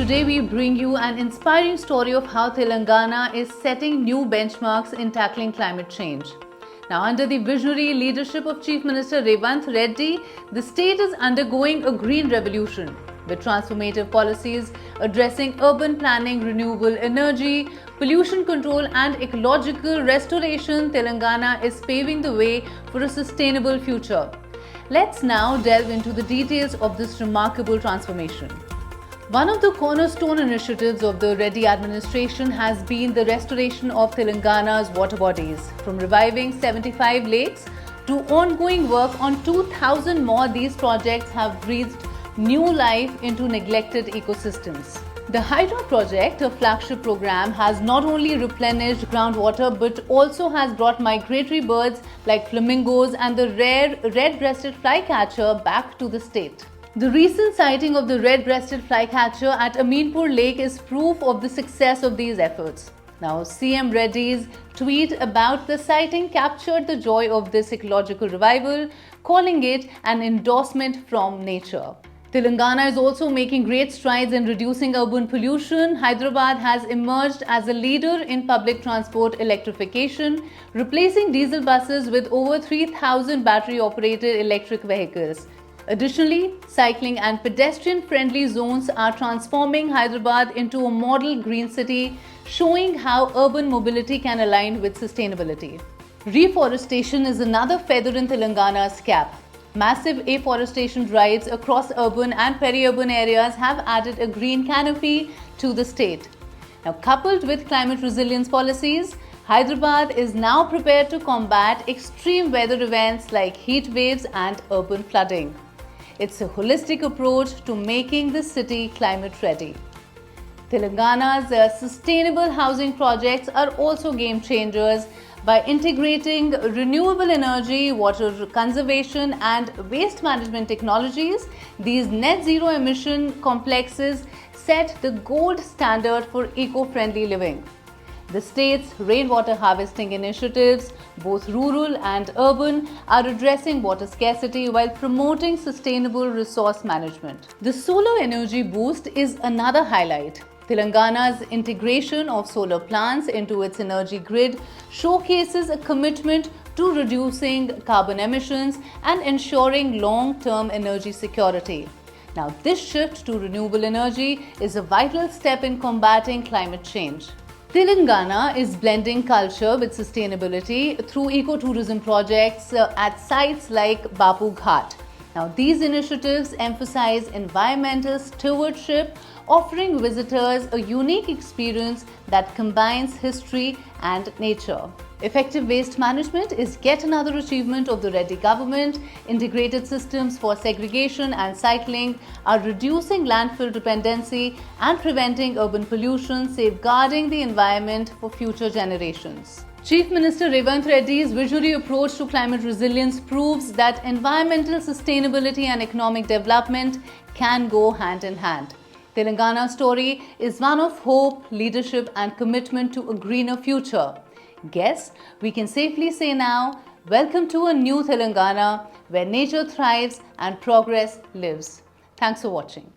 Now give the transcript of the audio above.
today we bring you an inspiring story of how Telangana is setting new benchmarks in tackling climate change. Now, under the visionary leadership of Chief Minister Revanth Reddy, the state is undergoing a green revolution with transformative policies addressing urban planning, renewable energy, pollution control and ecological restoration. Telangana is paving the way for a sustainable future. Let's now delve into the details of this remarkable transformation. One of the cornerstone initiatives of the Reddy administration has been the restoration of Telangana's water bodies. From reviving 75 lakes to ongoing work on 2,000 more, these projects have breathed new life into neglected ecosystems. The Hydra project, a flagship program, has not only replenished groundwater but also has brought migratory birds like flamingos and the rare red-breasted flycatcher back to the state. The recent sighting of the red-breasted flycatcher at Aminpur Lake is proof of the success of these efforts. Now, CM Reddy's tweet about the sighting captured the joy of this ecological revival, calling it an endorsement from nature. Telangana is also making great strides in reducing urban pollution. Hyderabad has emerged as a leader in public transport electrification, replacing diesel buses with over 3,000 battery-operated electric vehicles. Additionally, cycling and pedestrian-friendly zones are transforming Hyderabad into a model green city, showing how urban mobility can align with sustainability. Reforestation is another feather in Telangana's cap. Massive afforestation drives across urban and peri-urban areas have added a green canopy to the state. Now, coupled with climate resilience policies, Hyderabad is now prepared to combat extreme weather events like heat waves and urban flooding. It's a holistic approach to making the city climate ready. Telangana's sustainable housing projects are also game changers. By integrating renewable energy, water conservation and waste management technologies, these net zero emission complexes set the gold standard for eco-friendly living. The state's rainwater harvesting initiatives, both rural and urban, are addressing water scarcity while promoting sustainable resource management. The solar energy boost is another highlight. Telangana's integration of solar plants into its energy grid showcases a commitment to reducing carbon emissions and ensuring long-term energy security. Now, this shift to renewable energy is a vital step in combating climate change. Telangana is blending culture with sustainability through ecotourism projects at sites like Bapu Ghat. Now, these initiatives emphasize environmental stewardship, offering visitors a unique experience that combines history and nature. Effective waste management is yet another achievement of the Reddy government. Integrated systems for segregation and cycling are reducing landfill dependency and preventing urban pollution, safeguarding the environment for future generations. Chief Minister Revanth Reddy's visionary approach to climate resilience proves that environmental sustainability and economic development can go hand in hand. Telangana's story is one of hope, leadership and commitment to a greener future. Guess we can safely say now, welcome to a new Telangana where nature thrives and progress lives. Thanks for watching.